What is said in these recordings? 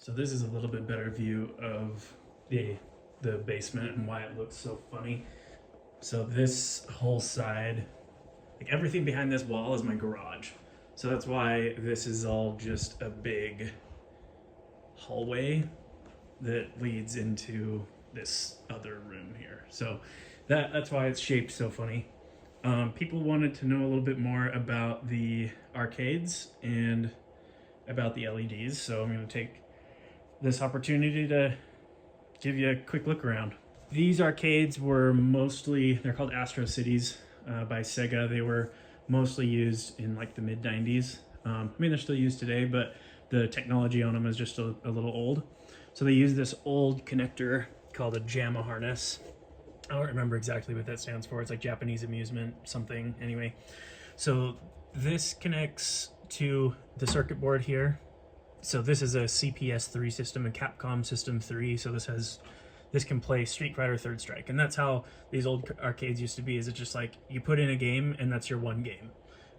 So this is a little bit better view of the basement and why it looks so funny. So this whole side, like everything behind this wall is my garage. So that's why this is all just a big hallway that leads into this other room here. So that's why it's shaped so funny. People wanted to know a little bit more about the arcades and about the LEDs, so I'm going to take this opportunity to give you a quick look around. These arcades were mostly, they're called Astro Cities by Sega. They were mostly used in like the mid-90s. I mean, they're still used today, but the technology on them is just a little old. So they use this old connector called a JAMA harness. I don't remember exactly what that stands for. It's like Japanese amusement something. Anyway, so this connects to the circuit board here. So this is a CPS 3 system, a Capcom System 3. So this can play Street Fighter Third Strike, and that's how these old arcades used to be. Is it just like you put in a game and that's your one game,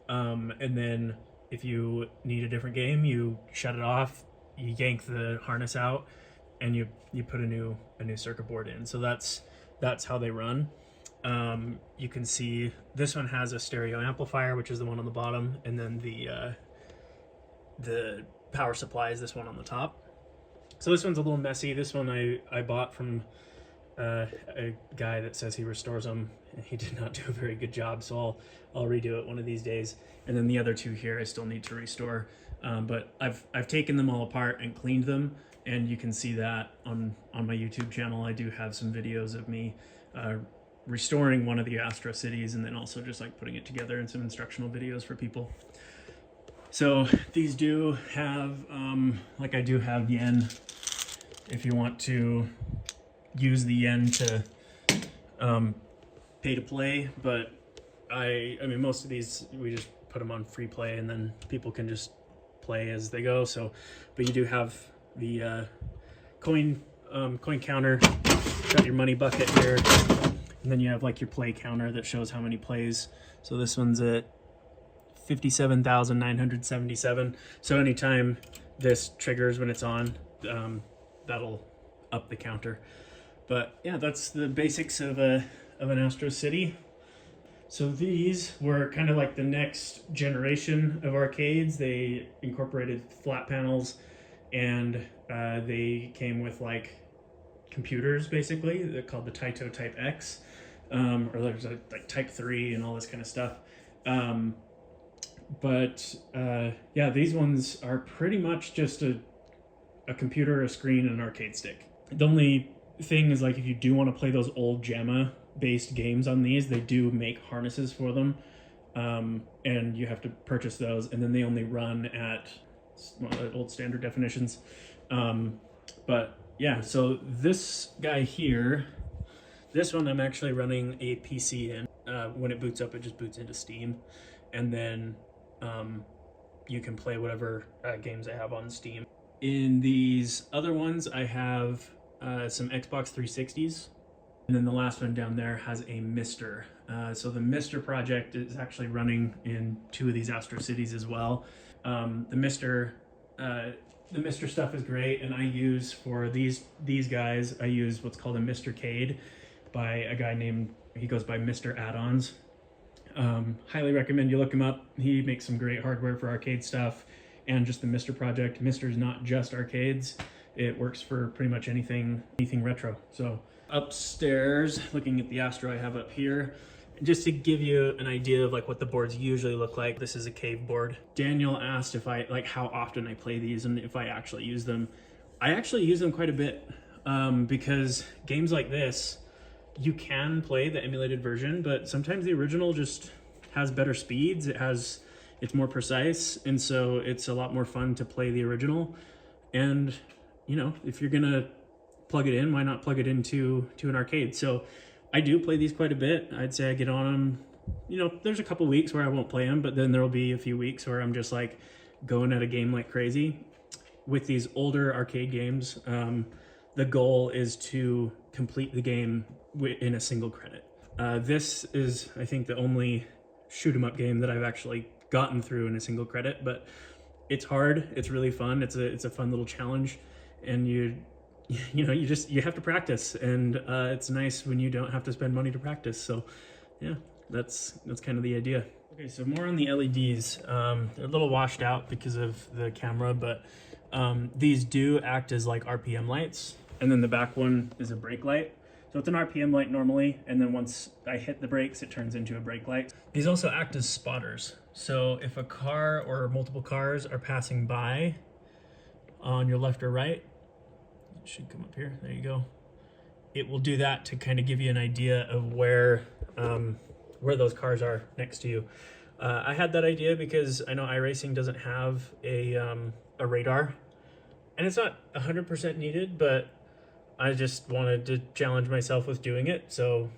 and then if you need a different game, you shut it off, you yank the harness out, and you put a new circuit board in. So that's how they run. You can see this one has a stereo amplifier, which is the one on the bottom, and then the power supply is this one on the top. So this one's a little messy. This one I bought from a guy that says he restores them. He did not do a very good job, so I'll redo it one of these days. And then the other two here I still need to restore. But I've taken them all apart and cleaned them, and you can see that on my YouTube channel. I do have some videos of me restoring one of the Astro Cities, and then also just like putting it together in some instructional videos for people. So these do have, like I do have yen, if you want to use the yen to pay to play, but I mean most of these we just put them on free play and then people can just play as they go. So, but you do have the coin counter, got your money bucket here, and then you have like your play counter that shows how many plays. So this one's at 57,977. So anytime this triggers when it's on, that'll up the counter. But yeah, that's the basics of an Astro City. So these were kind of like the next generation of arcades. They incorporated flat panels, and they came with like computers basically. They're called the Taito Type X, or there's like Type 3 and all this kind of stuff. Yeah, these ones are pretty much just a computer, a screen, and an arcade stick. The only thing is, like, if you do want to play those old JAMA based games on these, they do make harnesses for them, and you have to purchase those, and then they only run at old standard definitions. But yeah, so this guy here, this one I'm actually running a PC in. When it boots up, it just boots into Steam, and then you can play whatever games I have on Steam. In these other ones, I have some Xbox 360s, and then the last one down there has a Mister. So the Mister project is actually running in two of these Astro Cities as well. The Mister stuff is great, and I use for these guys, I use what's called a Mistercade by a guy named, he goes by Mr. Add-ons. Highly recommend you look him up. He makes some great hardware for arcade stuff and just the Mister project. Mister's not just arcades. It works for pretty much anything retro. So upstairs, looking at the Astro I have up here, just to give you an idea of like what the boards usually look like. This is a cave board. Daniel asked if how often I play these and if I actually use them. I actually use them quite a bit because games like this, you can play the emulated version, but sometimes the original just has better speeds. It's more precise, and so it's a lot more fun to play the original. And you know, if you're gonna plug it in, why not plug it into an arcade? So I do play these quite a bit. I'd say I get on them, you know, there's a couple weeks where I won't play them, but then there'll be a few weeks where I'm just like going at a game like crazy. With these older arcade games, the goal is to complete the game in a single credit. This is, I think, the only shoot 'em up game that I've actually gotten through in a single credit, but it's hard. It's really fun. It's a fun little challenge, and you have to practice, and it's nice when you don't have to spend money to practice. So yeah, that's kind of the idea. Okay, so more on the LEDs. They're a little washed out because of the camera, but these do act as like RPM lights, and then the back one is a brake light. So it's an RPM light normally, and then once I hit the brakes, it turns into a brake light. These also act as spotters. So if a car or multiple cars are passing by on your left or right, it should come up here, there you go. It will do that to kind of give you an idea of where those cars are next to you. I had that idea because I know iRacing doesn't have a radar, and it's not 100% needed, but I just wanted to challenge myself with doing it, so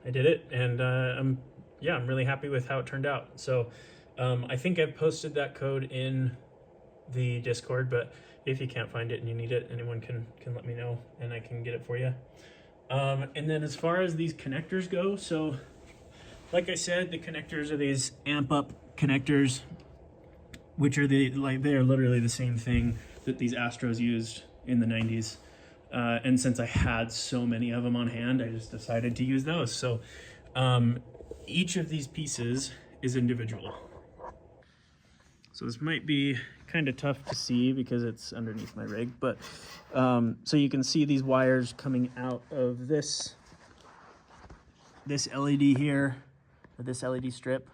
I did it, and I'm really happy with how it turned out. So I think I've posted that code in the Discord, but if you can't find it and you need it, anyone can let me know and I can get it for you. And then as far as these connectors go, so like I said, the connectors are these amp up connectors, which are they are literally the same thing that these Astros used in the 90s. And since I had so many of them on hand, I just decided to use those. So each of these pieces is individual. So this might be kind of tough to see because it's underneath my rig, but so you can see these wires coming out of this LED here, or this LED strip,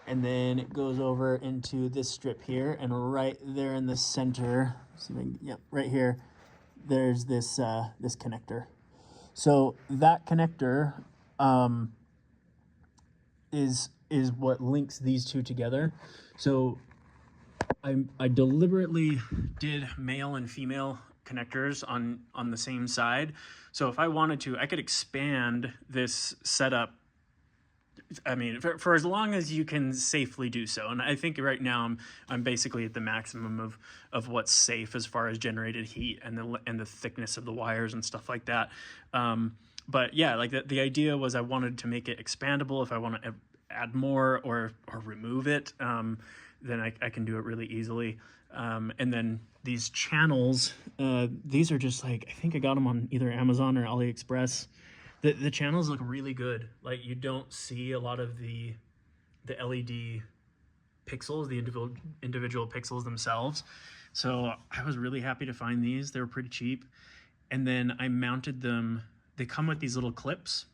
and then it goes over into this strip here, and right there in the center, see if I can, right here, there's this this connector. So that connector is what links these two together. So I deliberately did male and female connectors on the same side. So if I wanted to, I could expand this setup, I mean, for as long as you can safely do so. And I think right now I'm basically at the maximum of what's safe as far as generated heat and the thickness of the wires and stuff like that. But yeah, like the idea was I wanted to make it expandable. If I want to add more or remove it, then I can do it really easily. And then these channels, these are just like, I think I got them on either Amazon or AliExpress. The channels look really good. Like, you don't see a lot of the LED pixels, the individual pixels themselves. So I was really happy to find these. They were pretty cheap. And then I mounted them. They come with these little clips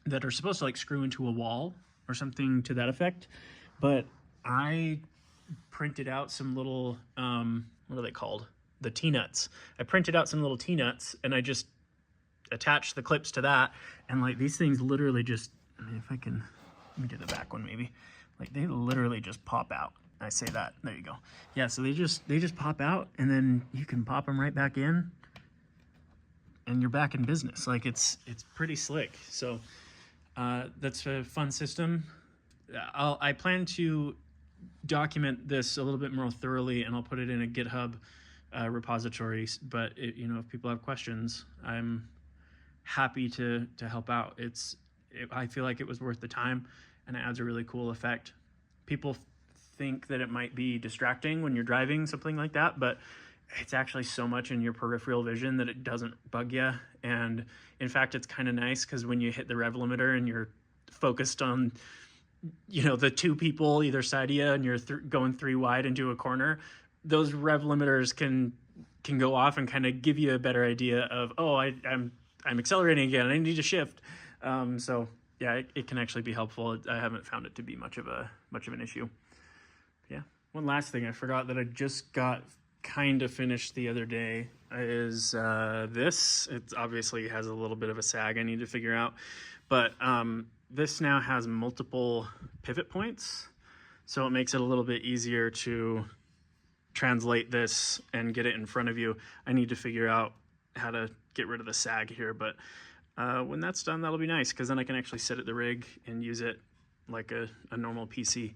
that are supposed to like screw into a wall or something to that effect. But I printed out some little, what are they called? The T-nuts. I printed out some little T-nuts and I just attach the clips to that, and like these things literally just, I mean, if I can, let me do the back one maybe, like they literally just pop out. I say that, there you go. Yeah, so they just pop out, and then you can pop them right back in and you're back in business. Like it's pretty slick. So that's a fun system. I plan to document this a little bit more thoroughly, and I'll put it in a GitHub repository, but if people have questions, I'm happy to help out. I feel like it was worth the time, and it adds a really cool effect. People think that it might be distracting when you're driving, something like that, but it's actually so much in your peripheral vision that it doesn't bug you. And in fact, it's kind of nice because when you hit the rev limiter and you're focused on the two people either side of you and you're going 3 wide into a corner, those rev limiters can go off and kind of give you a better idea of, oh, I'm accelerating again, I need to shift. So yeah, it can actually be helpful. I haven't found it to be much of an issue. Yeah. One last thing I forgot that I just got kind of finished the other day is this. It obviously has a little bit of a sag I need to figure out, but this now has multiple pivot points, so it makes it a little bit easier to translate this and get it in front of you. I need to figure out how to get rid of the sag here, but when that's done, that'll be nice, because then I can actually sit at the rig and use it like a normal PC.